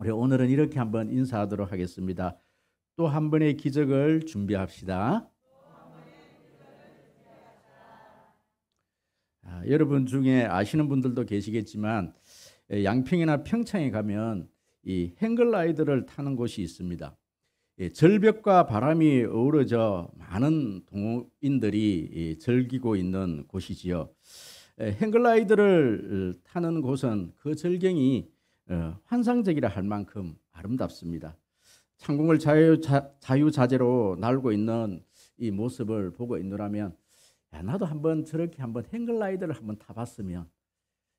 우리 오늘은 이렇게 한번 인사하도록 하겠습니다. 또 한 번의 기적을 준비합시다. 여러분 중에 아시는 분들도 계시겠지만 양평이나 평창에 가면 이 행글라이더를 타는 곳이 있습니다. 절벽과 바람이 어우러져 많은 동호인들이 즐기고 있는 곳이지요. 행글라이더를 타는 곳은 그 절경이 환상적이라 할 만큼 아름답습니다. 창공을 자유자재로 날고 있는 이 모습을 보고 있노라면 야, 나도 한번 저렇게 한번 행글라이더를 한번 타봤으면,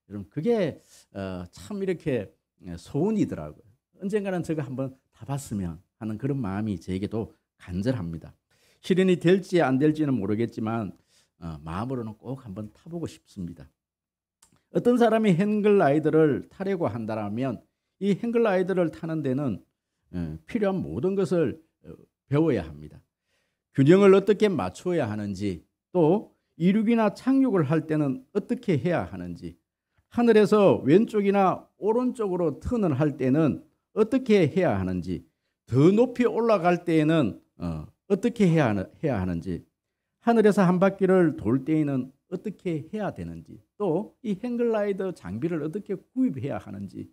여러분 그게 참 이렇게 소원이더라고요. 언젠가는 저거 한번 타봤으면 하는 그런 마음이 저에게도 간절합니다. 실현이 될지 안 될지는 모르겠지만 마음으로는 꼭 한번 타보고 싶습니다. 어떤 사람이 행글라이더를 타려고 한다면 이 행글라이더를 타는 데는 필요한 모든 것을 배워야 합니다. 균형을 어떻게 맞춰야 하는지, 또 이륙이나 착륙을 할 때는 어떻게 해야 하는지, 하늘에서 왼쪽이나 오른쪽으로 턴을 할 때는 어떻게 해야 하는지, 더 높이 올라갈 때에는 어떻게 해야 하는지, 하늘에서 한 바퀴를 돌 때에는 어떻게 해야 되는지, 또 이 행글라이더 장비를 어떻게 구입해야 하는지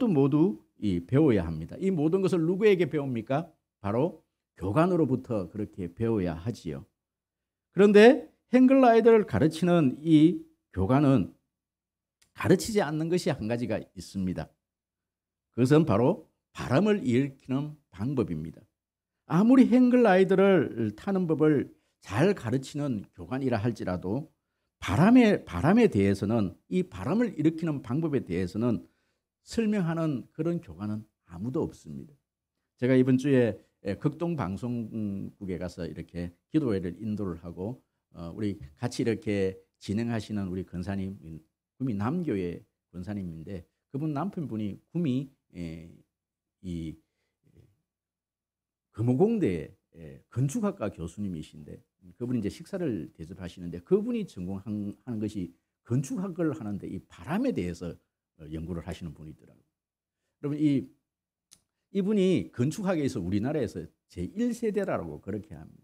모두 배워야 합니다. 이 모든 것을 누구에게 배웁니까? 바로 교관으로부터 그렇게 배워야 하지요. 그런데 행글라이더를 가르치는 이 교관은 가르치지 않는 것이 한 가지가 있습니다. 그것은 바로 바람을 일으키는 방법입니다. 아무리 행글라이더를 타는 법을 잘 가르치는 교관이라 할지라도 바람에 대해서는, 이 바람을 일으키는 방법에 대해서는 설명하는 그런 교관은 아무도 없습니다. 제가 이번 주에 극동 방송국에 가서 이렇게 기도회를 인도를 하고 우리 같이 이렇게 진행하시는 우리 권사님, 구미 남교회 권사님인데, 그분 남편분이 구미 이 금호공대 건축학과 교수님이신데, 그분이 이제 식사를 대접하시는데, 그분이 전공하는 것이 건축학을 하는데 이 바람에 대해서 연구를 하시는 분이더라고요. 여러분 이분이 건축학에서 우리나라에서 제1세대라고 그렇게 합니다.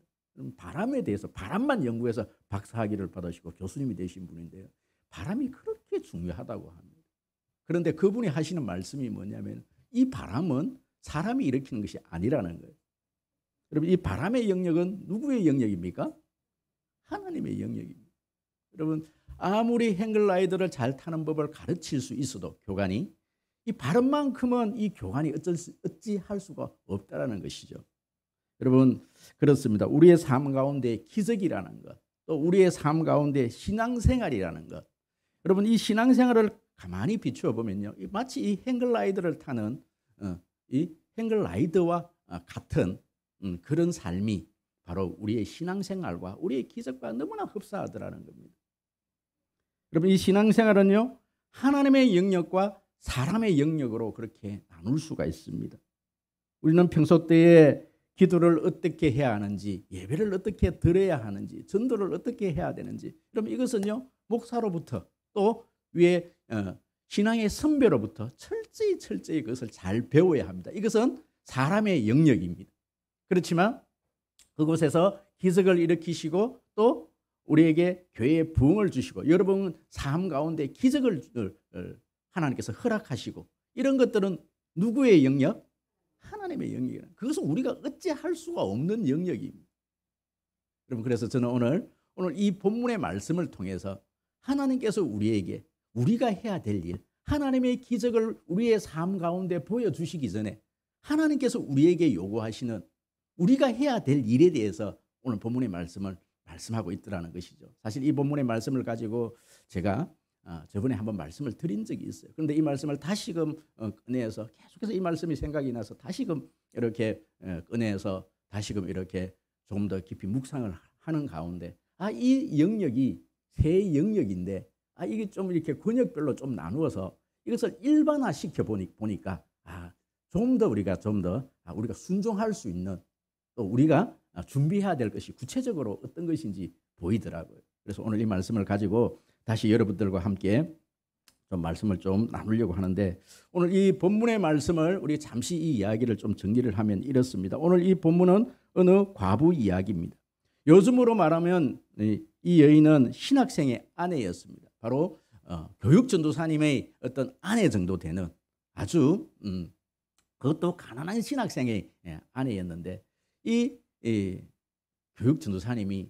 바람에 대해서 바람만 연구해서 박사학위를 받으시고 교수님이 되신 분인데요. 바람이 그렇게 중요하다고 합니다. 그런데 그분이 하시는 말씀이 뭐냐면 이 바람은 사람이 일으키는 것이 아니라는 거예요. 여러분 이 바람의 영역은 누구의 영역입니까? 하나님의 영역입니다. 여러분 아무리 행글라이더를 잘 타는 법을 가르칠 수 있어도 교관이, 이 바람만큼은 이 교관이 어찌할 수가 없다라는 것이죠. 여러분 그렇습니다. 우리의 삶 가운데 기적이라는 것, 또 우리의 삶 가운데 신앙생활이라는 것, 여러분 이 신앙생활을 가만히 비추어 보면요, 마치 이 행글라이더를 타는 이 행글라이더와 같은 그런 삶이 바로 우리의 신앙생활과 우리의 기적과 너무나 흡사하더라는 겁니다. 여러분 이 신앙생활은요, 하나님의 영역과 사람의 영역으로 그렇게 나눌 수가 있습니다. 우리는 평소 때에 기도를 어떻게 해야 하는지, 예배를 어떻게 드려야 하는지, 전도를 어떻게 해야 되는지, 그럼 이것은요 목사로부터, 또 위에 신앙의 선배로부터 철저히 그것을 잘 배워야 합니다. 이것은 사람의 영역입니다. 그렇지만 그곳에서 기적을 일으키시고 또 우리에게 교회의 부흥을 주시고 여러분 삶 가운데 기적을 하나님께서 허락하시고, 이런 것들은 누구의 영역? 하나님의 영역이에요. 그것은 우리가 어찌할 수가 없는 영역입니다. 여러분 그래서 저는 오늘 이 본문의 말씀을 통해서 하나님께서 우리에게 우리가 해야 될 일, 하나님의 기적을 우리의 삶 가운데 보여주시기 전에 하나님께서 우리에게 요구하시는 우리가 해야 될 일에 대해서 오늘 본문의 말씀을 말씀하고 있더라는 것이죠. 사실 이 본문의 말씀을 가지고 제가 저번에 한번 말씀을 드린 적이 있어요. 그런데 이 말씀을 다시금 꺼내서 계속해서 이 말씀이 생각이 나서 다시금 이렇게 꺼내서 다시금 이렇게 조금 더 깊이 묵상을 하는 가운데 이 영역이 세 영역인데 이게 좀 이렇게 권역별로 좀 나누어서 이것을 일반화시켜 보니까 좀 더 우리가 순종할 수 있는, 또 우리가 준비해야 될 것이 구체적으로 어떤 것인지 보이더라고요. 그래서 오늘 이 말씀을 가지고 다시 여러분들과 함께 좀 말씀을 좀 나누려고 하는데 오늘 이 본문의 말씀을 우리 잠시 이 이야기를 좀 정리를 하면 이렇습니다. 오늘 이 본문은 어느 과부 이야기입니다. 요즘으로 말하면 이 여인은 신학생의 아내였습니다. 바로 교육전도사님의 어떤 아내 정도 되는 아주 그것도 가난한 신학생의 아내였는데 이 교육전도사님이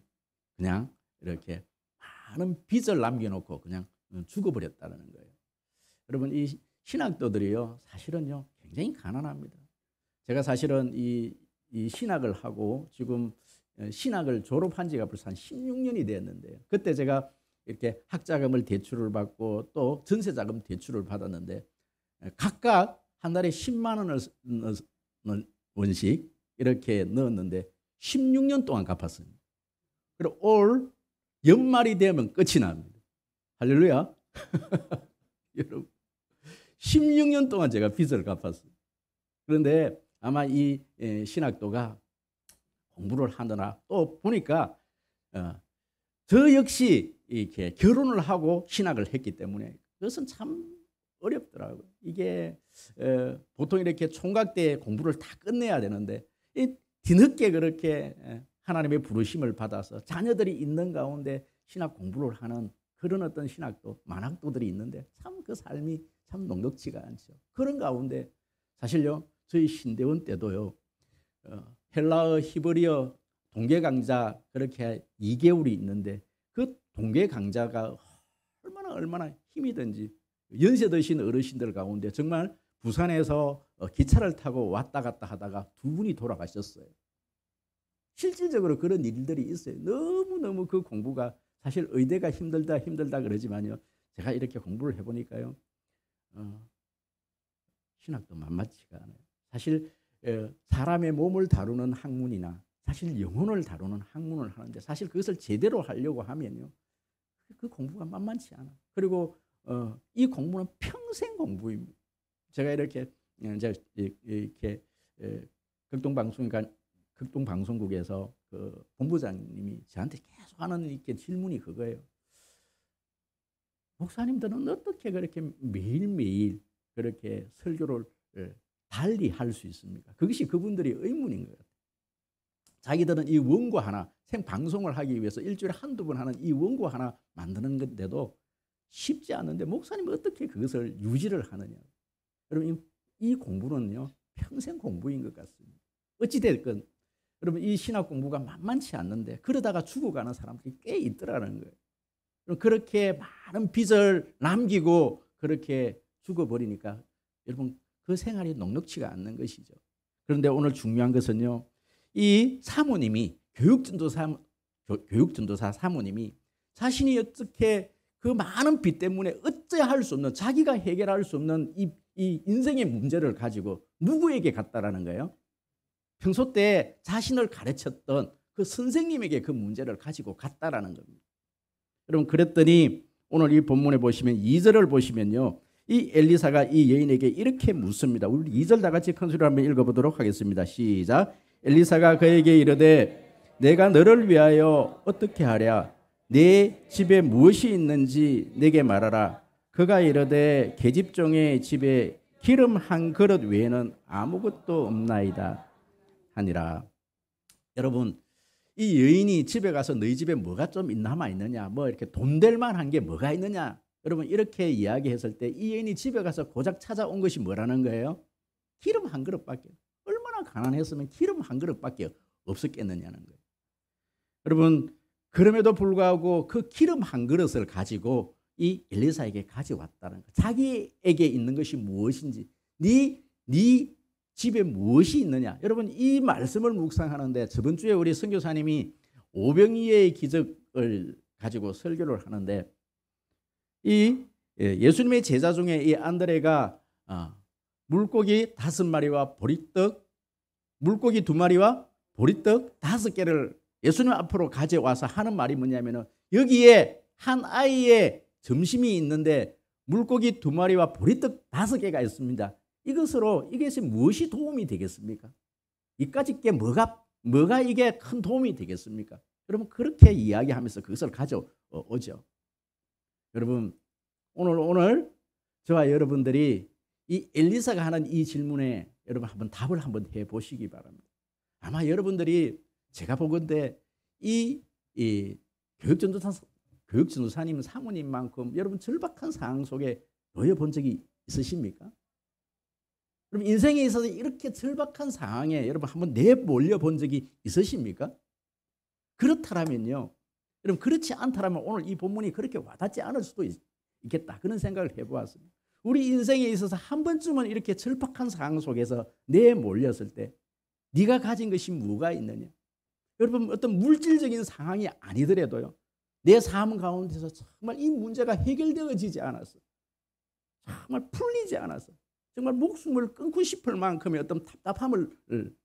그냥 이렇게 많은 빚을 남겨놓고 그냥 죽어버렸다는 거예요. 여러분 이 신학도들이요 사실은요 굉장히 가난합니다. 제가 사실은 이 신학을 하고 지금 신학을 졸업한 지가 벌써 한 16년이 됐는데요. 그때 제가 이렇게 학자금을 대출을 받고 또 전세자금 대출을 받았는데 각각 한 달에 10만 원씩 이렇게 넣었는데 16년 동안 갚았습니다. 그리고 올 연말이 되면 끝이 납니다. 할렐루야. 여러분 16년 동안 제가 빚을 갚았어요. 그런데 아마 이 신학도가 공부를 하느라 또 보니까 저 역시 이렇게 결혼을 하고 신학을 했기 때문에 그것은 참 어렵더라고요. 이게 보통 이렇게 총각 때 공부를 다 끝내야 되는데 뒤늦게 그렇게 하나님의 부르심을 받아서 자녀들이 있는 가운데 신학 공부를 하는 그런 어떤 신학도 만학도들이 있는데 참 그 삶이 참 녹록지가 않죠. 그런 가운데 사실요 저희 신대원 때도요 헬라어, 히브리어 동계 강좌 그렇게 2개월이 있는데 그 동계 강좌가 얼마나 힘이 든지 연세 드신 어르신들 가운데 정말 부산에서 기차를 타고 왔다 갔다 하다가 2분이 돌아가셨어요. 실질적으로 그런 일들이 있어요. 너무너무 그 공부가 사실 의대가 힘들다 그러지만요. 제가 이렇게 공부를 해보니까요. 신학도 만만치가 않아요. 사실 사람의 몸을 다루는 학문이나 사실 영혼을 다루는 학문을 하는데 사실 그것을 제대로 하려고 하면요. 그 공부가 만만치 않아. 그리고 이 공부는 평생 공부입니다. 제가 이렇게 극동방송국에서 그 본부장님이 저한테 계속 하는 이렇게 질문이 그거예요. 목사님들은 어떻게 그렇게 매일매일 그렇게 설교를 달리 할 수 있습니까? 그것이 그분들의 의문인 거예요. 자기들은 이 원고 하나 생방송을 하기 위해서 일주일에 한두 번 하는 이 원고 하나 만드는 건데도 쉽지 않은데 목사님은 어떻게 그것을 유지를 하느냐. 여러분 이 공부는요 평생 공부인 것 같습니다. 어찌됐건 여러분 이 신학 공부가 만만치 않는데 그러다가 죽어가는 사람들이 꽤 있더라는 거예요. 그렇게 많은 빚을 남기고 그렇게 죽어버리니까 여러분 그 생활이 녹록치가 않는 것이죠. 그런데 오늘 중요한 것은요. 이 사모님이 교육전도사 사모님이 자신이 어떻게 그 많은 빚 때문에 어찌 할 수 없는 자기가 해결할 수 없는 이 인생의 문제를 가지고 누구에게 갔다라는 거예요? 평소 때 자신을 가르쳤던 그 선생님에게 그 문제를 가지고 갔다라는 겁니다. 여러분 그랬더니 오늘 이 본문에 보시면 2절을 보시면요. 이 엘리사가 이 여인에게 이렇게 묻습니다. 우리 2절 다 같이 큰 소리로 한번 읽어보도록 하겠습니다. 시작. 엘리사가 그에게 이르되 내가 너를 위하여 어떻게 하랴? 내 집에 무엇이 있는지 내게 말하라. 그가 이르되 계집종의 집에 기름 한 그릇 외에는 아무것도 없나이다 하니라. 여러분 이 여인이 집에 가서 너희 집에 뭐가 좀 남아 있느냐, 뭐 이렇게 돈 될 만한 게 뭐가 있느냐, 여러분 이렇게 이야기했을 때 이 여인이 집에 가서 고작 찾아온 것이 뭐라는 거예요? 기름 한 그릇밖에. 얼마나 가난했으면 기름 한 그릇밖에 없었겠느냐는 거예요. 여러분 그럼에도 불구하고 그 기름 한 그릇을 가지고 이 엘리사에게 가져왔다는 거예요. 자기에게 있는 것이 무엇인지, 네 집에 무엇이 있느냐. 여러분 이 말씀을 묵상하는데 저번 주에 우리 선교사님이 오병이의 기적을 가지고 설교를 하는데 이 예수님의 제자 중에 이 안드레가 물고기 5마리와 보리떡, 물고기 2마리와 보리떡 5개를 예수님 앞으로 가져와서 하는 말이 뭐냐면은 여기에 한 아이의 점심이 있는데 물고기 2마리와 보리떡 5개가 있습니다. 이것이 무엇이 도움이 되겠습니까? 이까짓 게 뭐가 이게 큰 도움이 되겠습니까? 여러분 그렇게 이야기하면서 그것을 가져오죠. 여러분 오늘 저와 여러분들이 이 엘리사가 하는 이 질문에 여러분 한번 답을 한번 해보시기 바랍니다. 아마 여러분들이 제가 보건대 이 교육전도사님 사모님만큼 여러분 절박한 상황 속에 놓여 본 적이 있으십니까? 여러분 인생에 있어서 이렇게 절박한 상황에 여러분 한번 내몰려 본 적이 있으십니까? 그렇다면요, 여러분 그렇지 않다면 오늘 이 본문이 그렇게 와닿지 않을 수도 있겠다, 그런 생각을 해보았습니다. 우리 인생에 있어서 한 번쯤은 이렇게 절박한 상황 속에서 내몰렸을 때 네가 가진 것이 뭐가 있느냐? 여러분 어떤 물질적인 상황이 아니더라도요, 내 삶 가운데서 정말 이 문제가 해결되어지지 않았어, 정말 풀리지 않았어, 정말 목숨을 끊고 싶을 만큼의 어떤 답답함을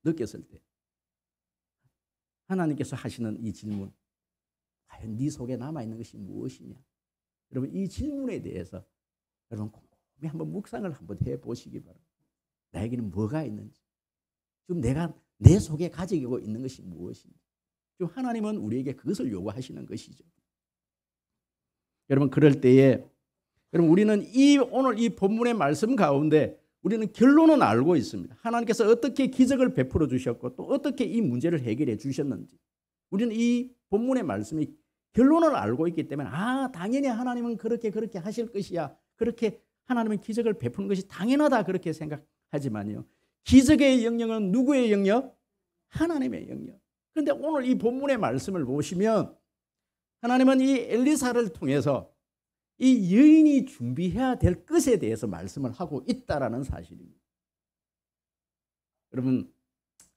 느꼈을 때 하나님께서 하시는 이 질문, 과연 네 속에 남아있는 것이 무엇이냐? 여러분 이 질문에 대해서 여러분 곰곰이 한번 묵상을 한번 해보시기 바랍니다. 나에게는 뭐가 있는지, 지금 내가 내 속에 가지고 있는 것이 무엇인지, 지금 하나님은 우리에게 그것을 요구하시는 것이죠. 여러분 그럴 때에 여러분 우리는 오늘 이 본문의 말씀 가운데 우리는 결론은 알고 있습니다. 하나님께서 어떻게 기적을 베풀어 주셨고 또 어떻게 이 문제를 해결해 주셨는지 우리는 이 본문의 말씀이 결론을 알고 있기 때문에 당연히 하나님은 그렇게 하실 것이야, 그렇게 하나님은 기적을 베푸는 것이 당연하다 그렇게 생각하지만요, 기적의 영역은 누구의 영역? 하나님의 영역. 그런데 오늘 이 본문의 말씀을 보시면 하나님은 이 엘리사를 통해서 이 여인이 준비해야 될 것에 대해서 말씀을 하고 있다라는 사실입니다. 여러분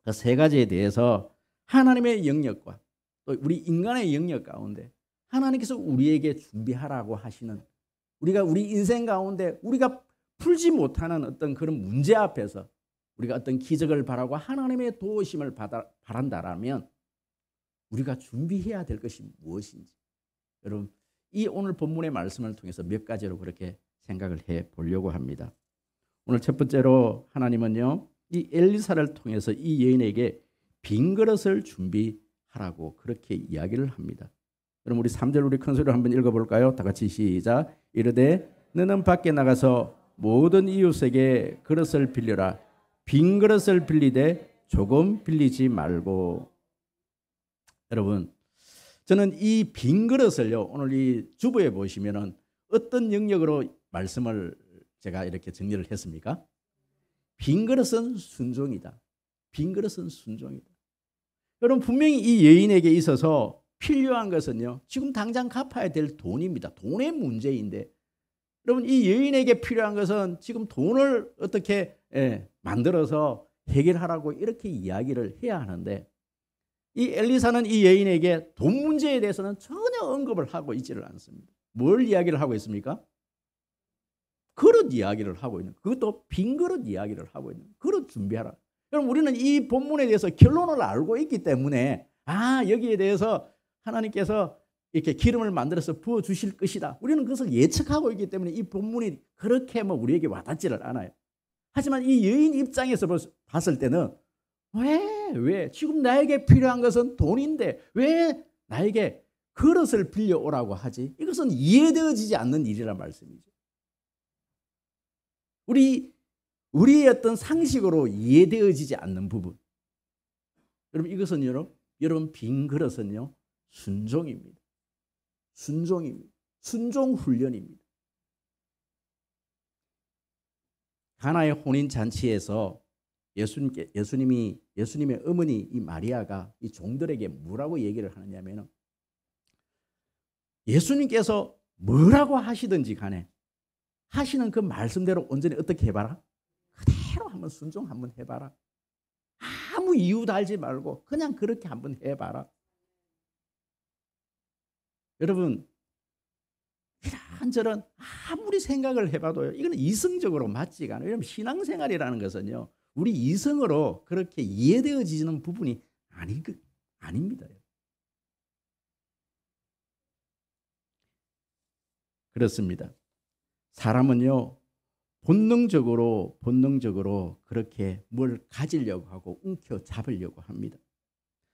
그 세 가지에 대해서 하나님의 영역과 또 우리 인간의 영역 가운데 하나님께서 우리에게 준비하라고 하시는, 우리가 우리 인생 가운데 우리가 풀지 못하는 어떤 그런 문제 앞에서 우리가 어떤 기적을 바라고 하나님의 도우심을 바란다라면 우리가 준비해야 될 것이 무엇인지 여러분 이 오늘 본문의 말씀을 통해서 몇 가지로 그렇게 생각을 해 보려고 합니다. 오늘 첫 번째로 하나님은요, 이 엘리사를 통해서 이 여인에게 빈 그릇을 준비하라고 그렇게 이야기를 합니다. 그럼 우리 3절 우리 큰 소리로 한번 읽어볼까요? 다 같이 시작. 이르되 너는 밖에 나가서 모든 이웃에게 그릇을 빌려라. 빈 그릇을 빌리되 조금 빌리지 말고. 여러분 저는 이 빈 그릇을요, 오늘 이 주보에 보시면은 어떤 영역으로 말씀을 제가 이렇게 정리를 했습니까? 빈 그릇은 순종이다. 빈 그릇은 순종이다. 여러분 분명히 이 여인에게 있어서 필요한 것은요, 지금 당장 갚아야 될 돈입니다. 돈의 문제인데 여러분 이 여인에게 필요한 것은 지금 돈을 어떻게 만들어서 해결하라고 이렇게 이야기를 해야 하는데 이 엘리사는 이 여인에게 돈 문제에 대해서는 전혀 언급을 하고 있지를 않습니다. 뭘 이야기를 하고 있습니까? 그릇 이야기를 하고 있는, 그것도 빈 그릇 이야기를 하고 있는, 그릇 준비하라. 여러분 우리는 이 본문에 대해서 결론을 알고 있기 때문에 여기에 대해서 하나님께서 이렇게 기름을 만들어서 부어주실 것이다, 우리는 그것을 예측하고 있기 때문에 이 본문이 그렇게 우리에게 와닿지를 않아요. 하지만 이 여인 입장에서 봤을 때는 왜 지금 나에게 필요한 것은 돈인데 왜 나에게 그릇을 빌려오라고 하지? 이것은 이해되어지지 않는 일이란 말씀이죠. 우리의 어떤 상식으로 이해되어지지 않는 부분. 여러분 이것은 여러분 빈 그릇은요 순종입니다. 순종입니다. 순종 훈련입니다. 가나의 혼인 잔치에서 예수님의 어머니 이 마리아가 이 종들에게 뭐라고 얘기를 하느냐면은 예수님께서 뭐라고 하시든지 간에 하시는 그 말씀대로 온전히 어떻게 해봐라? 그대로 한번 순종 한번 해봐라. 아무 이유 달지 말고 그냥 그렇게 한번 해봐라. 여러분 이런저런 아무리 생각을 해봐도요, 이건 이성적으로 맞지가 않아요. 왜냐하면 신앙생활이라는 것은요, 우리 이성으로 그렇게 이해되어지는 부분이 아닙니다. 그렇습니다. 사람은요 본능적으로 그렇게 뭘 가지려고 하고 움켜잡으려고 합니다.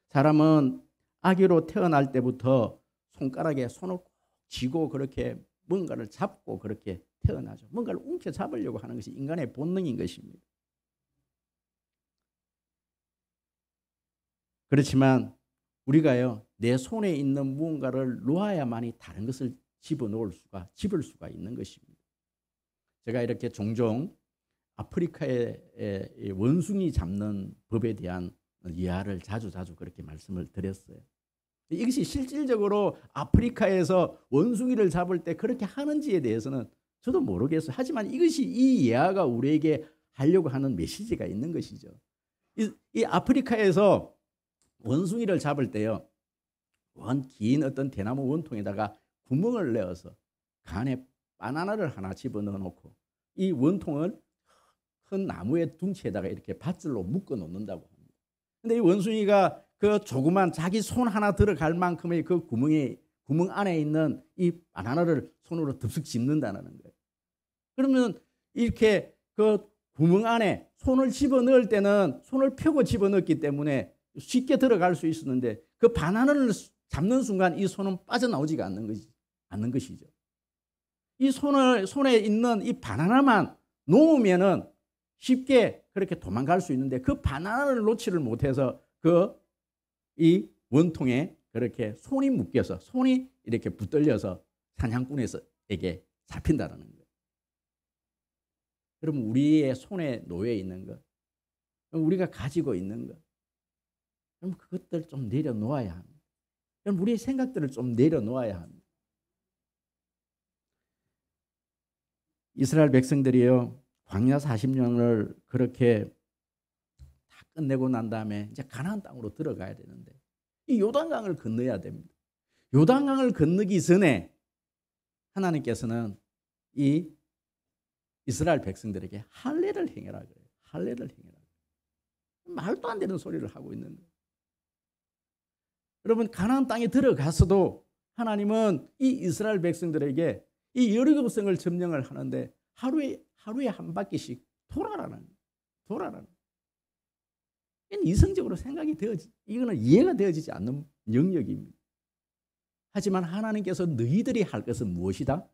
사람은 아기로 태어날 때부터 손가락에 손을 쥐고 그렇게 뭔가를 잡고 그렇게 태어나죠. 뭔가를 움켜잡으려고 하는 것이 인간의 본능인 것입니다. 그렇지만 우리가요, 내 손에 있는 무언가를 놓아야만이 다른 것을 집을 수가 있는 것입니다. 제가 이렇게 종종 아프리카의 원숭이 잡는 법에 대한 이해를 자주 그렇게 말씀을 드렸어요. 이것이 실질적으로 아프리카에서 원숭이를 잡을 때 그렇게 하는지에 대해서는 저도 모르겠어요. 하지만 이것이 이 이해가 우리에게 하려고 하는 메시지가 있는 것이죠. 이 아프리카에서 원숭이를 잡을 때요, 긴 어떤 대나무 원통에다가 구멍을 내어서 그 안에 바나나를 하나 집어넣어 놓고 이 원통을 큰 나무의 둥치에다가 이렇게 밧줄로 묶어 놓는다고 합니다. 근데 이 원숭이가 그 조그만 자기 손 하나 들어갈 만큼의 그 구멍 안에 있는 이 바나나를 손으로 덥석 짚는다는 거예요. 그러면 이렇게 그 구멍 안에 손을 집어넣을 때는 손을 펴고 집어넣기 때문에 쉽게 들어갈 수 있었는데 그 바나나를 잡는 순간 이 손은 빠져나오지가 않는 것이죠. 이 손에 있는 이 바나나만 놓으면은 쉽게 그렇게 도망갈 수 있는데 그 바나나를 놓지를 못해서 이 원통에 그렇게 손이 묶여서 손이 이렇게 붙들려서 사냥꾼에게 잡힌다는 거예요. 여러분, 우리의 손에 놓여 있는 것, 우리가 가지고 있는 것, 그럼 그것들 좀 내려놓아야 합니다. 그럼 우리의 생각들을 좀 내려놓아야 합니다. 이스라엘 백성들이요, 광야 40년을 그렇게 다 끝내고 난 다음에 이제 가나안 땅으로 들어가야 되는데 이 요단강을 건너야 됩니다. 요단강을 건너기 전에 하나님께서는 이 이스라엘 백성들에게 할례를 행해라 그래요. 할례를 행해라. 말도 안 되는 소리를 하고 있는 거예요. 여러분, 가나안 땅에 들어가서도 하나님은 이 이스라엘 백성들에게 이 여리고성을 점령을 하는데 하루에 한 바퀴씩 돌아라는 거예요. 이성적으로 이거는 이해가 되어지지 않는 영역입니다. 하지만 하나님께서 너희들이 할 것은 무엇이다?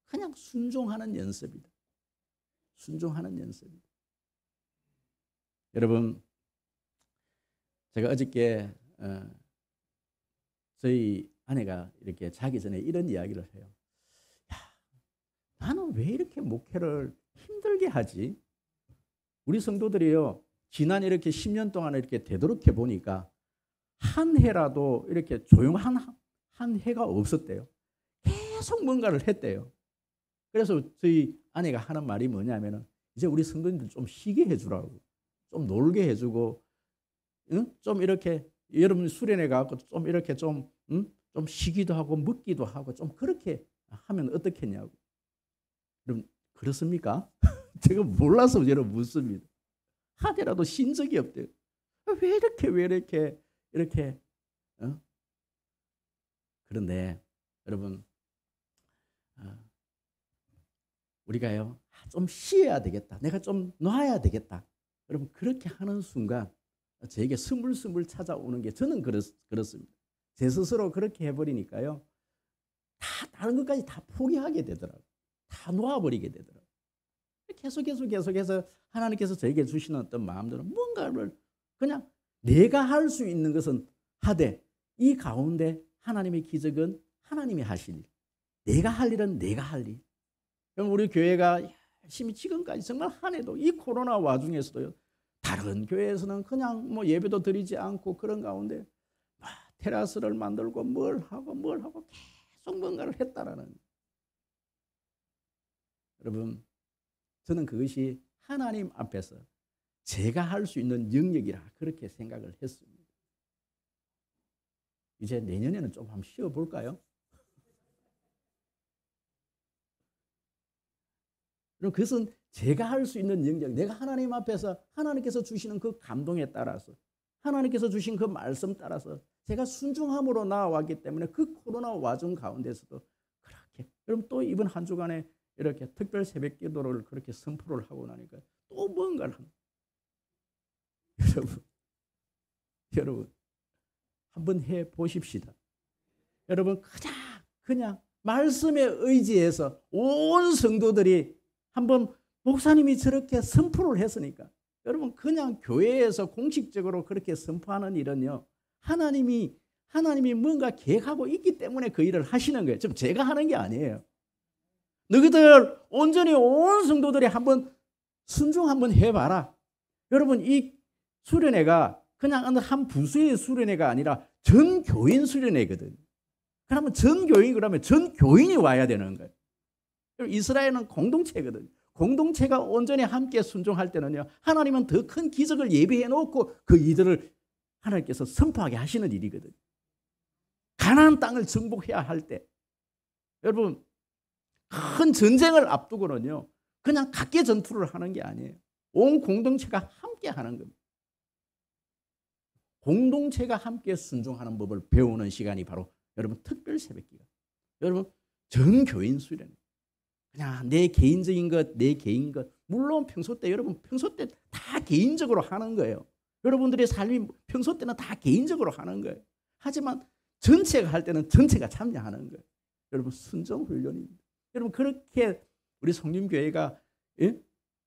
그냥 순종하는 연습이다. 순종하는 연습이다. 여러분, 제가 어저께 저희 아내가 이렇게 자기 전에 이런 이야기를 해요. 야, 나는 왜 이렇게 목회를 힘들게 하지? 우리 성도들이요, 지난 이렇게 10년 동안 이렇게 되도록해 보니까 한 해라도 이렇게 조용한 한 해가 없었대요. 계속 뭔가를 했대요. 그래서 저희 아내가 하는 말이 뭐냐면은 이제 우리 성도님들 좀 쉬게 해주라고, 좀 놀게 해주고, 응? 좀 이렇게 여러분 수련회 가고 좀 이렇게 좀 쉬기도 하고 먹기도 하고 좀 그렇게 하면 어떻겠냐고. 여러분, 그렇습니까? 제가 몰라서 여러분 묻습니다. 하더라도 쉰 적이 없대요. 왜 이렇게 어? 그런데 여러분, 우리가요, 좀 쉬어야 되겠다, 내가 좀 놔야 되겠다, 여러분 그렇게 하는 순간 저에게 스물스물 찾아오는 게 저는 그렇습니다. 제 스스로 그렇게 해버리니까요, 다른 것까지 다 포기하게 되더라고요. 다 놓아버리게 되더라고요. 계속해서 하나님께서 저에게 주시는 어떤 마음들은 뭔가를 그냥 내가 할 수 있는 것은 하되 이 가운데 하나님의 기적은 하나님이 하실 일, 내가 할 일은 내가 할 일. 그럼 우리 교회가 열심히 지금까지 정말 한 해도 이 코로나 와중에서도요, 다른 교회에서는 그냥 뭐 예배도 드리지 않고 그런 가운데 테라스를 만들고 뭘 하고 계속 뭔가를 했다라는. 여러분, 저는 그것이 하나님 앞에서 제가 할 수 있는 영역이라 그렇게 생각을 했습니다. 이제 내년에는 좀 한번 쉬어볼까요? 그럼 그것은 제가 할 수 있는 영역, 내가 하나님 앞에서 하나님께서 주시는 그 감동에 따라서, 하나님께서 주신 그 말씀 따라서 제가 순종함으로 나아왔기 때문에 그 코로나 와중 가운데서도 그렇게, 그럼 또 이번 한 주간에 이렇게 특별 새벽 기도를 그렇게 선포를 하고 나니까 또 뭔가를 합니다. 여러분 한번 해 보십시다. 여러분 그냥 말씀에 의지해서 온 성도들이 한번 목사님이 저렇게 선포를 했으니까 여러분 그냥 교회에서 공식적으로 그렇게 선포하는 일은요. 하나님이 뭔가 계획하고 있기 때문에 그 일을 하시는 거예요. 좀 제가 하는 게 아니에요. 너희들 온전히 온 성도들이 한번 순종 한번 해봐라. 여러분 이 수련회가 그냥 어느 한 부서의 수련회가 아니라 전 교인 수련회거든요. 그러면 전 교인이 와야 되는 거예요. 이스라엘은 공동체거든요. 공동체가 온전히 함께 순종할 때는요. 하나님은 더 큰 기적을 예비해 놓고 그 이들을 하나님께서 선포하게 하시는 일이거든요. 가나안 땅을 정복해야 할 때 여러분 큰 전쟁을 앞두고는요. 그냥 각계 전투를 하는 게 아니에요. 온 공동체가 함께 하는 겁니다. 공동체가 함께 순종하는 법을 배우는 시간이 바로 여러분 특별 새벽기가. 여러분 전 교인 수련. 그냥 내 개인적인 것, 내 개인 것. 물론 평소 때 여러분 평소 때 다 개인적으로 하는 거예요. 여러분들의 삶이 평소 때는 다 개인적으로 하는 거예요. 하지만 전체가 할 때는 전체가 참여하는 거예요. 여러분 순종 훈련입니다. 여러분 그렇게 우리 성림교회가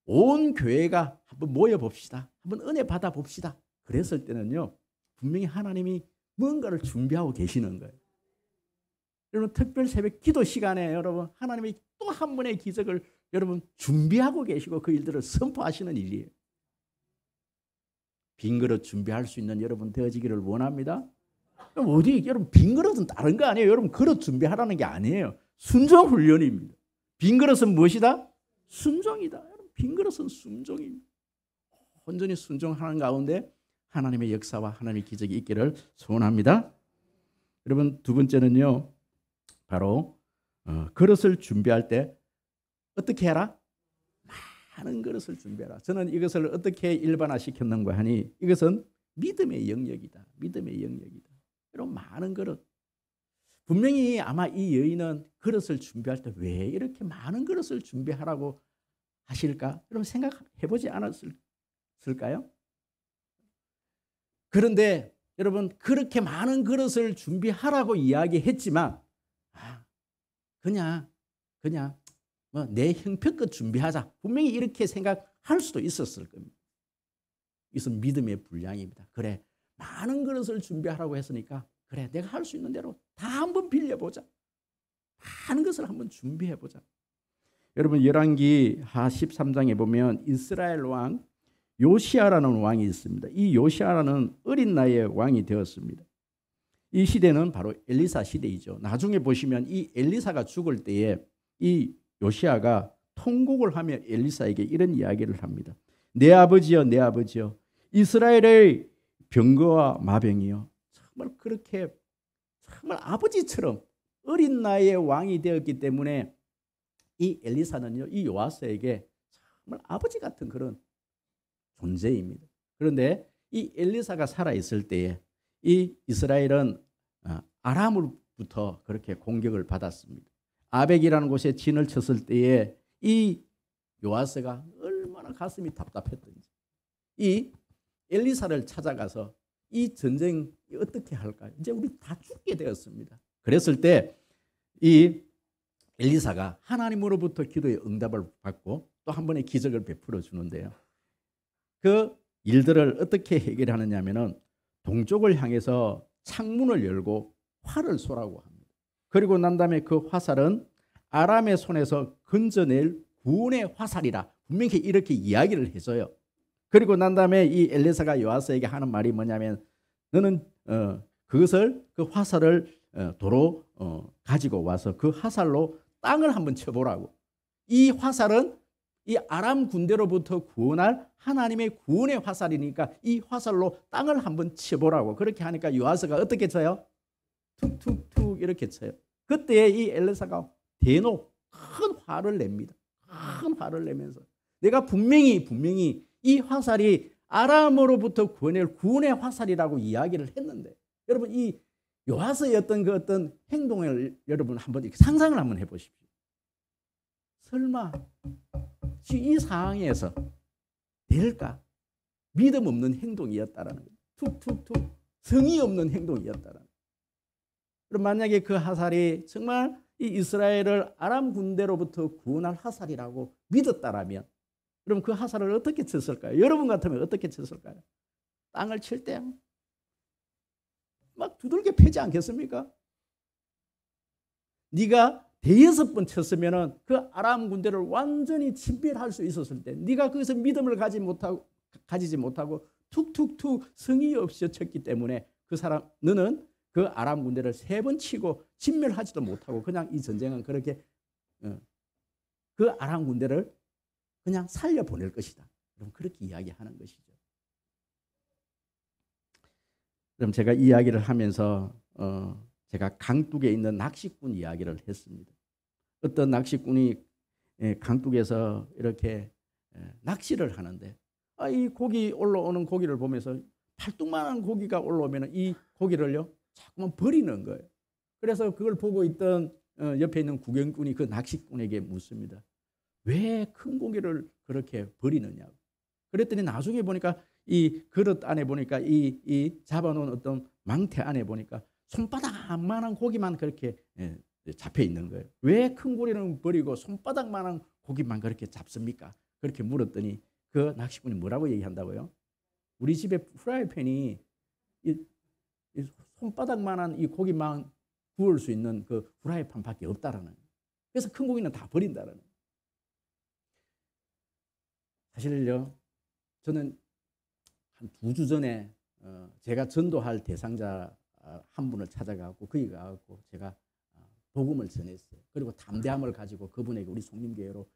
온 교회가 한번 모여봅시다. 한번 은혜 받아봅시다. 그랬을 때는요. 분명히 하나님이 뭔가를 준비하고 계시는 거예요. 여러분 특별 새벽 기도 시간에 여러분 하나님이 또 한 번의 기적을 여러분 준비하고 계시고 그 일들을 선포하시는 일이에요. 빈 그릇 준비할 수 있는 여러분 되어지기를 원합니다. 어디 여러분 빈 그릇은 다른 거 아니에요. 여러분 그릇 준비하라는 게 아니에요. 순종 훈련입니다. 빈 그릇은 무엇이다? 순종이다. 여러분 빈 그릇은 순종입니다. 온전히 순종하는 가운데 하나님의 역사와 하나님의 기적이 있기를 소원합니다. 여러분 두 번째는요. 바로 그릇을 준비할 때 어떻게 해라? 많은 그릇을 준비해라. 저는 이것을 어떻게 일반화시켰는가 하니 이것은 믿음의 영역이다. 믿음의 영역이다. 여러분 많은 그릇. 분명히 아마 이 여인은 그릇을 준비할 때 왜 이렇게 많은 그릇을 준비하라고 하실까? 여러분 생각해보지 않았을까요? 그런데 여러분 그렇게 많은 그릇을 준비하라고 이야기했지만 그냥 뭐 내 형편껏 준비하자. 분명히 이렇게 생각할 수도 있었을 겁니다. 이것은 믿음의 분량입니다. 그래 많은 그릇을 준비하라고 했으니까 그래 내가 할 수 있는 대로 다 한번 빌려보자. 많은 것을 한번 준비해보자. 여러분 열왕기 하 13장에 보면 이스라엘 왕 요시아라는 왕이 있습니다. 이 요시아라는 어린 나이에 왕이 되었습니다. 이 시대는 바로 엘리사 시대이죠. 나중에 보시면 이 엘리사가 죽을 때에 이 요시아가 통곡을 하며 엘리사에게 이런 이야기를 합니다. 내 아버지여 내 아버지여 이스라엘의 병거와 마병이여. 정말 그렇게 정말 아버지처럼 어린 나이에 왕이 되었기 때문에 이 엘리사는요 이 요아스에게 정말 아버지 같은 그런 존재입니다. 그런데 이 엘리사가 살아있을 때에 이 이스라엘은 아람으로부터 그렇게 공격을 받았습니다. 아벡이라는 곳에 진을 쳤을 때에 이 요아스가 얼마나 가슴이 답답했던지 이 엘리사를 찾아가서 이 전쟁 어떻게 할까요? 이제 우리 다 죽게 되었습니다. 그랬을 때 이 엘리사가 하나님으로부터 기도의 응답을 받고 또 한 번의 기적을 베풀어 주는데요. 그 일들을 어떻게 해결하느냐 하면은 동쪽을 향해서 창문을 열고 활을 쏘라고 합니다. 그리고 난 다음에 그 화살은 아람의 손에서 건져낼 구원의 화살이라 분명히 이렇게 이야기를 해줘요. 그리고 난 다음에 이 엘리사가 요아스에게 하는 말이 뭐냐면 너는 그 화살을 도로 가지고 와서 그 화살로 땅을 한번 쳐보라고. 이 화살은 이 아람 군대로부터 구원할 하나님의 구원의 화살이니까 이 화살로 땅을 한번 쳐보라고. 그렇게 하니까 요아스가 어떻게 쳐요? 툭툭툭 이렇게 쳐요. 그때 이 엘리사가 대노 큰 화를 냅니다. 큰 화를 내면서 내가 분명히 이 화살이 아람으로부터 구원할 구원의 화살이라고 이야기를 했는데 여러분 이 요아스의 어떤 행동을 여러분 한번 이렇게 상상을 한번 해보십시오. 설마 이 상황에서 될까? 믿음 없는 행동이었다라는 거예요. 툭툭툭 성의 없는 행동이었다라는 거예요. 그럼 만약에 그 화살이 정말 이 이스라엘을 아람 군대로부터 구원할 화살이라고 믿었다라면 그럼 그 화살을 어떻게 쳤을까요? 여러분 같으면 어떻게 쳤을까요? 땅을 칠 때 막 두들겨 패지 않겠습니까? 네가 대여섯 번 쳤으면 그 아람 군대를 완전히 진멸할 수 있었을 때 네가 거기서 믿음을 가지지 못하고 툭툭툭 성의 없이 쳤기 때문에 그 사람 너는 그 아람 군대를 세 번 치고 진멸하지도 못하고 그냥 이 전쟁은 그렇게 그 아람 군대를 그냥 살려보낼 것이다. 그럼 그렇게 이야기하는 것이죠. 그럼 제가 이야기를 하면서 제가 강둑에 있는 낚시꾼 이야기를 했습니다. 어떤 낚시꾼이 강둑에서 이렇게 낚시를 하는데 이 고기 올라오는 고기를 보면서 팔뚝만한 고기가 올라오면 이 고기를요 자꾸만 버리는 거예요. 그래서 그걸 보고 있던 옆에 있는 구경꾼이 그 낚시꾼에게 묻습니다. 왜 큰 고기를 그렇게 버리느냐고. 그랬더니 나중에 보니까 이 그릇 안에 보니까 이 잡아놓은 어떤 망태 안에 보니까 손바닥만한 고기만 그렇게 잡혀 있는 거예요. 왜 큰 고기는 버리고 손바닥만한 고기만 그렇게 잡습니까? 그렇게 물었더니 그 낚시꾼이 뭐라고 얘기한다고요? 우리 집에 프라이팬이 이 손바닥만한 이 고기만 구울 수 있는 그 프라이팬밖에 없다라는 거예요. 그래서 큰 고기는 다 버린다라는 거예요. 사실요, 저는 한 2주 전에 제가 전도할 대상자 한 분을 찾아가고 거기 가고 제가 복음을 전했어요. 그리고 담대함을 가지고 그분에게 우리 송림교회로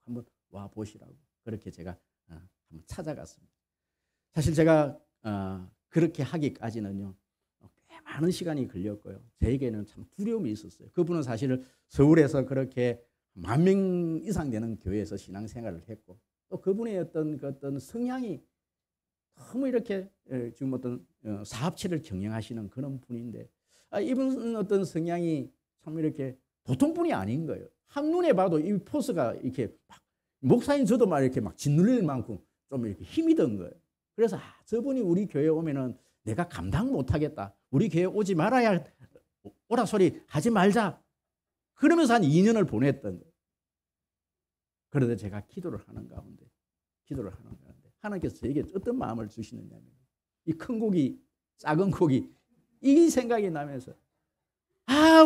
한번 와 보시라고 그렇게 제가 한번 찾아갔습니다. 사실 제가 그렇게 하기까지는요 꽤 많은 시간이 걸렸고요. 저에게는 참 두려움이 있었어요. 그분은 사실 서울에서 그렇게 10,000명 이상 되는 교회에서 신앙생활을 했고 또 그분의 어떤 성향이 너무 이렇게 지금 어떤 사업체를 경영하시는 그런 분인데 이분은 어떤 성향이 참 이렇게 보통 분이 아닌 거예요. 한눈에 봐도 이 포스가 이렇게 막 목사인 저도 막 이렇게 막 짓눌릴 만큼 좀 이렇게 힘이 든 거예요. 그래서 저분이 우리 교회에 오면은 내가 감당 못하겠다. 우리 교회 오지 말아야 오라 소리 하지 말자. 그러면서 한 2년을 보냈던 거예요. 그러다 제가 기도를 하는 가운데 하나님께서 저에게 어떤 마음을 주시느냐면 이 큰 고기, 작은 고기 이 생각이 나면서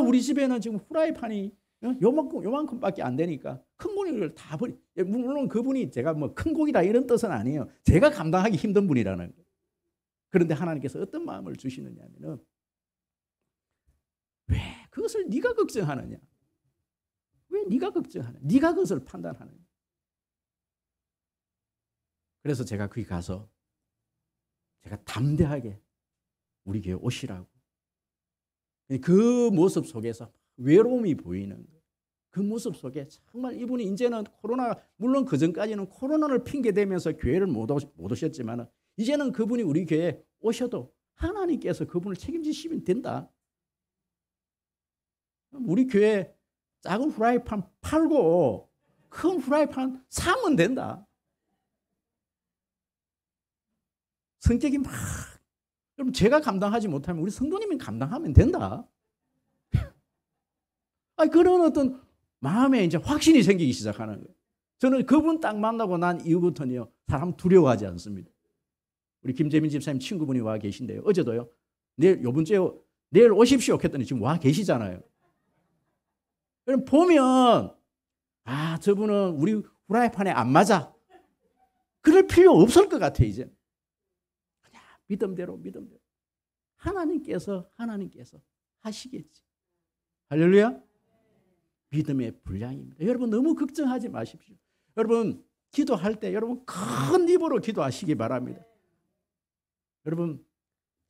우리 집에는 지금 후라이팬이 요만큼밖에 안 되니까 큰 고기를 다 버리. 물론 그분이 제가 뭐 큰 고기다 이런 뜻은 아니에요. 제가 감당하기 힘든 분이라는 거예요. 그런데 하나님께서 어떤 마음을 주시느냐면은 왜 그것을 네가 걱정하느냐? 왜 네가 걱정하느냐? 네가 그것을 판단하느냐? 그래서 제가 거기 가서 제가 담대하게 우리 교회 오시라고. 그 모습 속에서 외로움이 보이는 거예요. 그 모습 속에 정말 이분이 이제는 코로나, 물론 그전까지는 코로나를 핑계대면서 교회를 못 오셨지만 이제는 그분이 우리 교회에 오셔도 하나님께서 그분을 책임지시면 된다. 우리 교회 작은 후라이팬 팔고 큰 후라이팬 사면 된다. 성격이 막 그럼 제가 감당하지 못하면 우리 성도님이 감당하면 된다. 그런 어떤 마음에 이제 확신이 생기기 시작하는 거예요. 저는 그분 딱 만나고 난 이후부터는요 사람 두려워하지 않습니다. 우리 김재민 집사님 친구분이 와 계신데요. 어제도요. 요번 주에 내일 오십시오 했더니 지금 와 계시잖아요. 그럼 보면 저분은 우리 후라이팬에 안 맞아. 그럴 필요 없을 것 같아 이제. 그냥 믿음대로 하나님께서 하시겠지. 할렐루야. 믿음의 분량입니다. 여러분 너무 걱정하지 마십시오. 여러분 기도할 때 여러분 큰 입으로 기도하시기 바랍니다. 여러분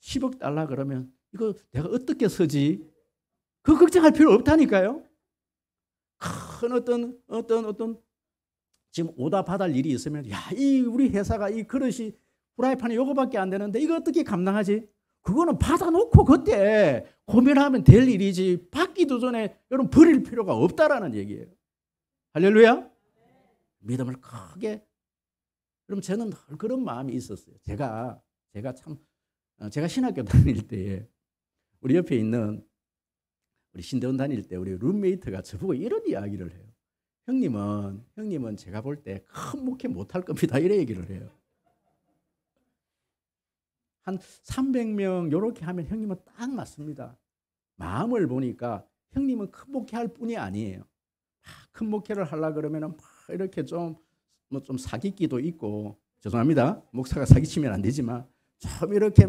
10억 달라 그러면 이거 내가 어떻게 쓰지? 그 걱정할 필요 없다니까요. 큰 어떤 지금 오다 받을 일이 있으면 이 우리 회사가 이 그릇이 프라이팬이 요거밖에 안 되는데 이거 어떻게 감당하지? 그거는 받아놓고 그때 고민하면 될 일이지 받기도 전에 여러분 버릴 필요가 없다라는 얘기예요. 할렐루야. 믿음을 크게. 그럼 저는 늘 그런 마음이 있었어요. 제가 신학교 다닐 때에 우리 옆에 있는 우리 신대원 다닐 때 우리 룸메이트가 저보고 이런 이야기를 해요. 형님은 제가 볼 때 큰 목회 못할 겁니다. 이런 얘기를 해요. 한 300명 이렇게 하면 형님은 딱 맞습니다. 마음을 보니까 형님은 큰 목회할 뿐이 아니에요. 큰 목회를 하려고 그러면은 막 이렇게 좀 사기끼도 있고, 죄송합니다. 목사가 사기치면 안 되지만 좀 이렇게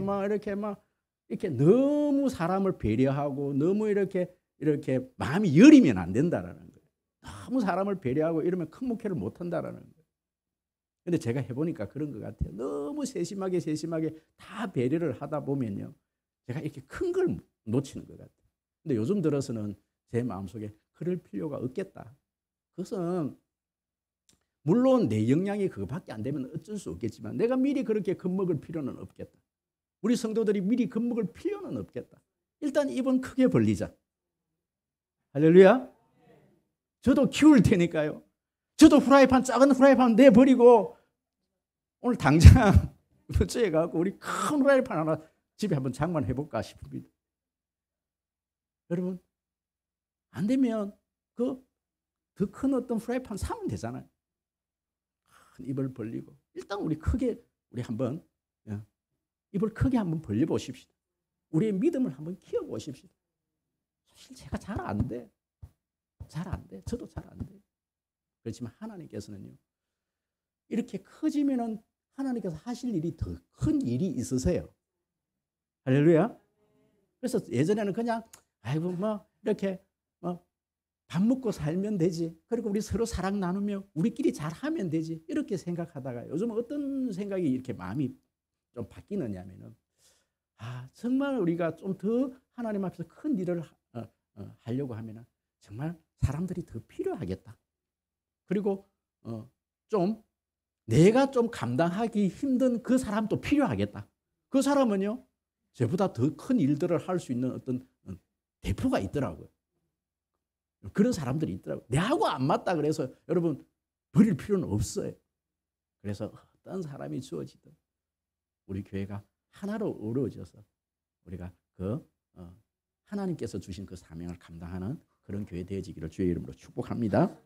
너무 사람을 배려하고 너무 이렇게 마음이 여리면 안 된다라는 거예요. 너무 사람을 배려하고 이러면 큰 목회를 못 한다라는 거예요. 근데 제가 해보니까 그런 것 같아요. 너무 세심하게 다 배려를 하다 보면요, 제가 이렇게 큰 걸 놓치는 것 같아요. 근데 요즘 들어서는 제 마음속에 그럴 필요가 없겠다. 그것은 물론 내 역량이 그거밖에 안 되면 어쩔 수 없겠지만 내가 미리 그렇게 겁먹을 필요는 없겠다. 우리 성도들이 미리 겁먹을 필요는 없겠다. 일단 입은 크게 벌리자. 할렐루야. 저도 키울 테니까요. 저도 작은 프라이팬 내버리고 오늘 당장 어쩌해 갖고 우리 큰 프라이팬 하나 집에 한번 장만해 볼까 싶습니다. 여러분, 안 되면 그 더 큰 어떤 프라이팬 사면 되잖아요. 큰 입을 벌리고 일단 우리 한번 입을 크게 한번 벌려 보십시다. 우리의 믿음을 한번 키워 보십시다. 사실 제가 잘 안 돼. 저도 잘 안 돼. 그렇지만 하나님께서는요, 이렇게 커지면은 하나님께서 하실 일이 더 큰 일이 있으세요. 할렐루야. 그래서 예전에는 그냥 이렇게 밥 먹고 살면 되지. 그리고 우리 서로 사랑 나누며 우리끼리 잘하면 되지. 이렇게 생각하다가 요즘은 어떤 생각이 이렇게 마음이 좀 바뀌느냐면은 정말 우리가 좀 더 하나님 앞에서 큰 일을 하려고 하면은 정말 사람들이 더 필요하겠다. 그리고 좀 내가 좀 감당하기 힘든 그 사람도 필요하겠다. 그 사람은요, 저보다 더 큰 일들을 할 수 있는 어떤 대표가 있더라고요. 그런 사람들이 있더라고요. 내하고 안 맞다 그래서 여러분 버릴 필요는 없어요. 그래서 어떤 사람이 주어지든 우리 교회가 하나로 어우러져서 우리가 하나님께서 주신 그 사명을 감당하는 그런 교회 되어지기를 주의 이름으로 축복합니다.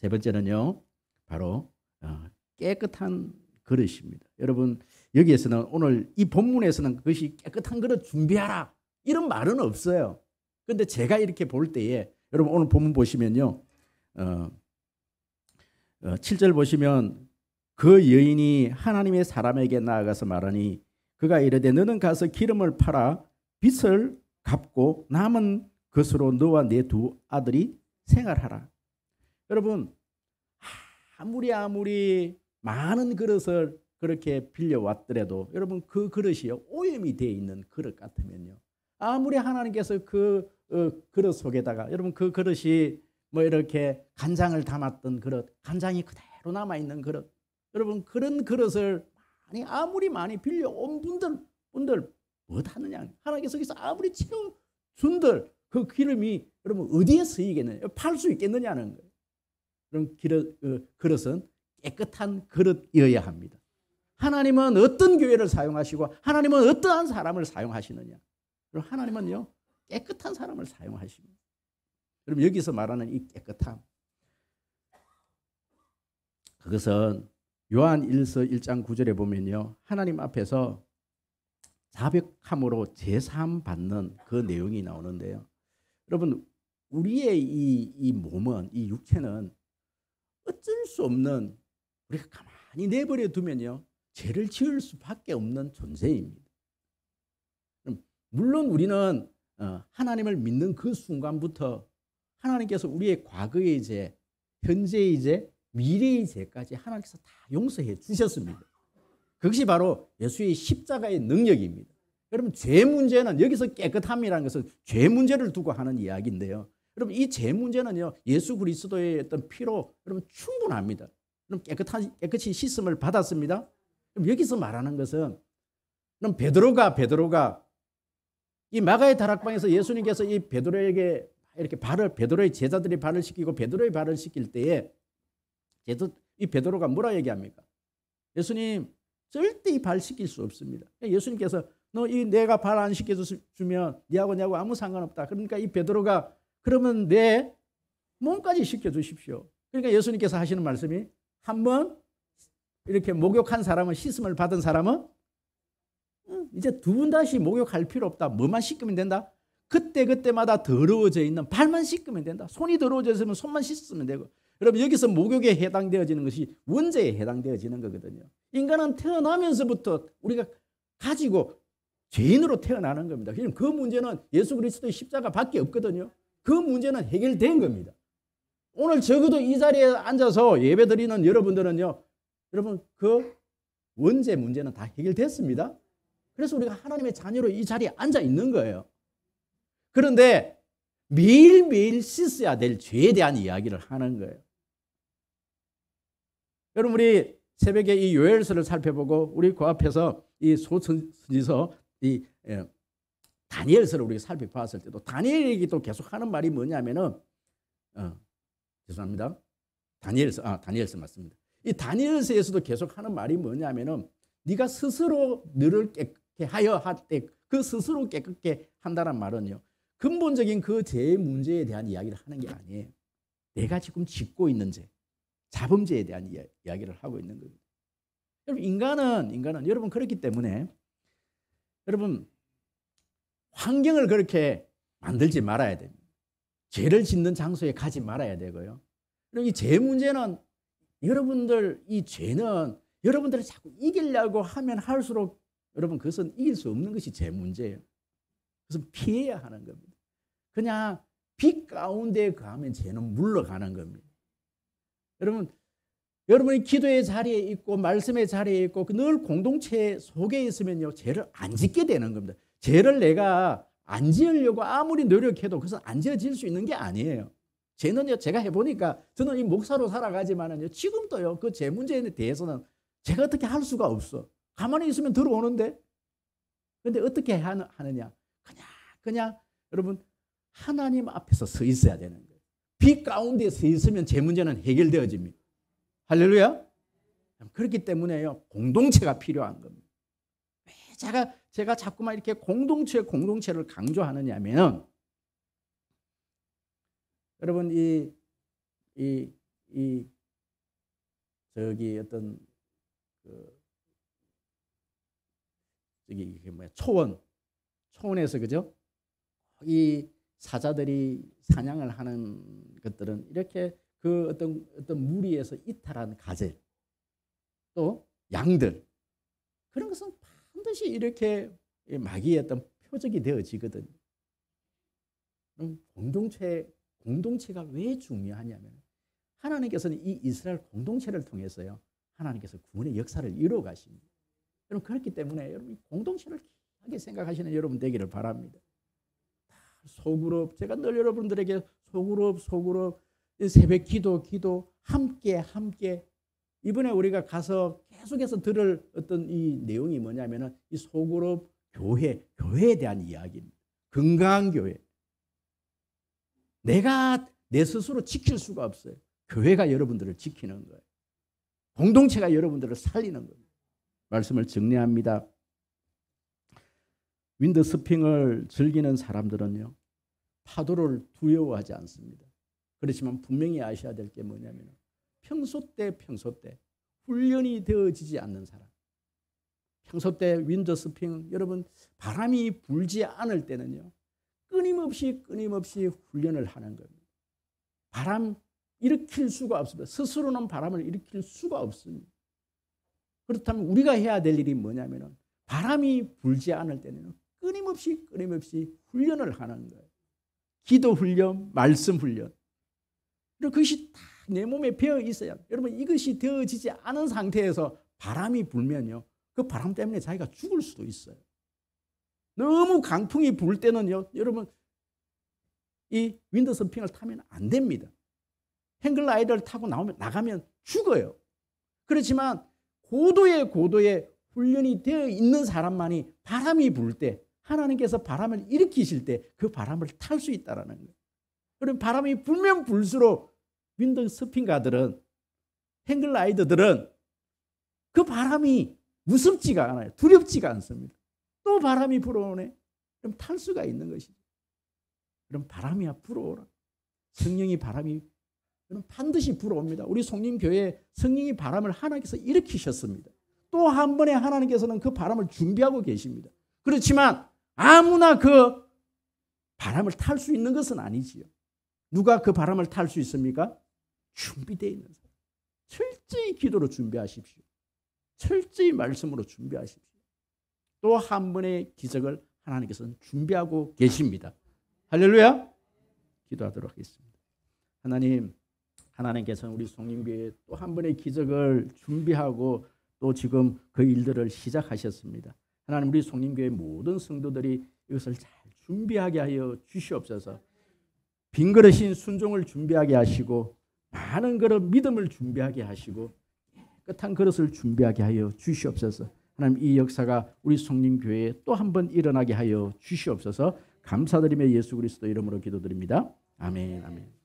세 번째는요, 바로 깨끗한 그릇입니다. 여러분, 여기에서는 오늘 이 본문에서는 그것이 깨끗한 그릇 준비하라 이런 말은 없어요. 그런데 제가 이렇게 볼 때에 여러분 오늘 본문 보시면요, 7절 보시면 그 여인이 하나님의 사람에게 나아가서 말하니 그가 이르되 너는 가서 기름을 팔아 빚을 갚고 남은 것으로 너와 내 두 아들이 생활하라. 여러분, 아무리 많은 그릇을 그렇게 빌려왔더라도 여러분 그 그릇이 오염이 되어 있는 그릇 같으면요, 아무리 하나님께서 그 그릇 속에다가 여러분 그 그릇이 이렇게 간장을 담았던 그릇, 간장이 그대로 남아있는 그릇, 여러분 그런 그릇을 아무리 많이 빌려온 분들 못하느냐. 하나님께서 여기서 아무리 채워준들 그 기름이 여러분 어디에 쓰이겠느냐, 팔 수 있겠느냐는 거예요. 그럼 그릇은 깨끗한 그릇이어야 합니다. 하나님은 어떤 교회를 사용하시고 하나님은 어떠한 사람을 사용하시느냐. 그럼 하나님은요, 깨끗한 사람을 사용하십니다. 그럼 여기서 말하는 이 깨끗함, 그것은 요한 1서 1장 9절에 보면요, 하나님 앞에서 자백함으로 제사함 받는 그 내용이 나오는데요. 여러분, 우리의 이 몸은, 이 육체는 어쩔 수 없는, 우리가 가만히 내버려 두면요, 죄를 지을 수밖에 없는 존재입니다. 물론 우리는 하나님을 믿는 그 순간부터 하나님께서 우리의 과거의 죄, 현재의 죄, 미래의 죄까지 하나님께서 다 용서해 주셨습니다. 그것이 바로 예수의 십자가의 능력입니다. 여러분, 죄 문제는 여기서 깨끗함이라는 것은 죄 문제를 두고 하는 이야기인데요. 여러분, 이 죄 문제는요, 예수 그리스도의 어떤 피로 여러분 충분합니다. 그럼 깨끗이 씻음을 받았습니다. 그럼 여기서 말하는 것은, 그럼 베드로가 이 마가의 다락방에서 예수님께서 이 베드로에게 이렇게 베드로의 제자들이 발을 씻기고 베드로의 발을 씻길 때에 이 베드로가 뭐라 얘기합니까? 예수님, 절대 이 발 씻길 수 없습니다. 예수님께서 너 이 내가 발 안 씻겨주면 니하고 내하고 아무 상관없다. 그러니까 이 베드로가 그러면 내 몸까지 씻겨주십시오. 그러니까 예수님께서 하시는 말씀이 한번 이렇게 목욕한 사람은 씻음을 받은 사람은 이제 두 번 다시 목욕할 필요 없다. 뭐만 씻으면 된다? 그때마다 더러워져 있는 발만 씻으면 된다. 손이 더러워져 있으면 손만 씻으면 되고. 여러분 여기서 목욕에 해당되어지는 것이 원죄에 해당되어지는 거거든요. 인간은 태어나면서부터 우리가 가지고 죄인으로 태어나는 겁니다. 그 문제는 예수 그리스도의 십자가밖에 없거든요. 그 문제는 해결된 겁니다. 오늘 적어도 이 자리에 앉아서 예배드리는 여러분들은요. 여러분 그 원죄 문제는 다 해결됐습니다. 그래서 우리가 하나님의 자녀로 이 자리에 앉아 있는 거예요. 그런데 매일매일 씻어야 될 죄에 대한 이야기를 하는 거예요. 여러분 우리 새벽에 이 요엘서를 살펴보고 우리 그 앞에서 이 소선지서 이 다니엘서를 우리가 살펴봤을 때도 다니엘에게 또 계속 하는 말이 뭐냐면은 죄송합니다. 다니엘서 맞습니다. 이 다니엘서에서도 계속 하는 말이 뭐냐면은 네가 스스로 너를 깨끗게 하여 할 때 그 스스로 깨끗게 한다는 말은요. 근본적인 그 죄의 문제에 대한 이야기를 하는 게 아니에요. 내가 지금 짓고 있는 죄, 자범죄에 대한 이야기를 하고 있는 겁니다. 여러분 인간은 여러분 그렇기 때문에 여러분 환경을 그렇게 만들지 말아야 됩니다. 죄를 짓는 장소에 가지 말아야 되고요. 이 죄 문제는 여러분들 이 죄는 여러분들을 자꾸 이기려고 하면 할수록 여러분 그것은 이길 수 없는 것이 죄 문제예요. 그래서 피해야 하는 겁니다. 그냥 빛 가운데 가면 죄는 물러가는 겁니다. 여러분이 기도의 자리에 있고 말씀의 자리에 있고 늘 공동체 속에 있으면요 죄를 안 짓게 되는 겁니다. 죄를 내가 안 지으려고 아무리 노력해도 그것은 안 지어질 수 있는 게 아니에요. 죄는요 제가 해보니까 저는 이 목사로 살아가지만은요 지금도요 그 죄 문제에 대해서는 제가 어떻게 할 수가 없어. 가만히 있으면 들어오는데. 그런데 어떻게 하느냐? 그냥 여러분 하나님 앞에서 서 있어야 되는 거예요. 빛 가운데 서 있으면 죄 문제는 해결되어집니다. 할렐루야. 그렇기 때문에요 공동체가 필요한 겁니다. 왜 제가 자꾸만 이렇게 공동체를 강조하느냐면 여러분 저기 어떤 초원에서 그죠? 이 사자들이 사냥을 하는 것들은 이렇게 그 어떤 무리에서 이탈한 가젤 또 양들 그런 것은 반드시 이렇게 마귀의 어떤 표적이 되어지거든요. 공동체가 왜 중요하냐면 하나님께서는 이 이스라엘 공동체를 통해서요 하나님께서 구원의 역사를 이루어 가십니다. 여러분 그렇기 때문에 여러분 공동체를 귀하게 생각하시는 여러분 되기를 바랍니다. 소그룹 제가 늘 여러분들에게 소그룹 새벽 기도 함께 이번에 우리가 가서 계속해서 들을 어떤 이 내용이 뭐냐면은 이 소그룹 교회에 대한 이야기입니다. 건강한 교회. 내가 내 스스로 지킬 수가 없어요. 교회가 여러분들을 지키는 거예요. 공동체가 여러분들을 살리는 거예요. 말씀을 정리합니다. 윈드서핑을 즐기는 사람들은요. 파도를 두려워하지 않습니다. 그렇지만 분명히 아셔야 될 게 뭐냐면 평소 때 훈련이 되어지지 않는 사람. 평소 때 윈드서핑 여러분 바람이 불지 않을 때는요. 끊임없이 훈련을 하는 겁니다. 바람 일으킬 수가 없습니다. 스스로는 바람을 일으킬 수가 없습니다. 그렇다면 우리가 해야 될 일이 뭐냐면 바람이 불지 않을 때는 끊임없이 훈련을 하는 거예요. 기도 훈련, 말씀 훈련. 그리고 그것이 다 내 몸에 배어 있어야. 여러분 이것이 되어지지 않은 상태에서 바람이 불면요. 그 바람 때문에 자기가 죽을 수도 있어요. 너무 강풍이 불 때는요. 여러분 이 윈드서핑을 타면 안 됩니다. 행글라이더를 타고 나가면 죽어요. 그렇지만 고도의 훈련이 되어 있는 사람만이 바람이 불 때 하나님께서 바람을 일으키실 때 그 바람을 탈 수 있다는 거예요. 그럼 바람이 불면 불수록 윈드서핑가들은 행글라이더들은 그 바람이 무섭지가 않아요. 두렵지가 않습니다. 또 바람이 불어오네. 그럼 탈 수가 있는 것이죠. 그럼 바람이야 불어오라. 성령이 바람이 그럼 반드시 불어옵니다. 우리 송림교회에 성령이 바람을 하나님께서 일으키셨습니다. 또 한 번에 하나님께서는 그 바람을 준비하고 계십니다. 그렇지만 아무나 그 바람을 탈 수 있는 것은 아니지요. 누가 그 바람을 탈 수 있습니까? 준비되어 있는 사람. 철저히 기도로 준비하십시오. 철저히 말씀으로 준비하십시오. 또 한 번의 기적을 하나님께서는 준비하고 계십니다. 할렐루야. 기도하도록 하겠습니다. 하나님께서는 우리 송림교회에 또 한 번의 기적을 준비하고 또 지금 그 일들을 시작하셨습니다. 하나님, 우리 송림교회 모든 성도들이 이것을 잘 준비하게 하여 주시옵소서. 빈그릇인 순종을 준비하게 하시고 많은 그릇 믿음을 준비하게 하시고 깨끗한 그릇을 준비하게 하여 주시옵소서. 하나님, 이 역사가 우리 송림교회에 또 한 번 일어나게 하여 주시옵소서. 감사드리며 예수 그리스도 이름으로 기도드립니다. 아멘. 아멘.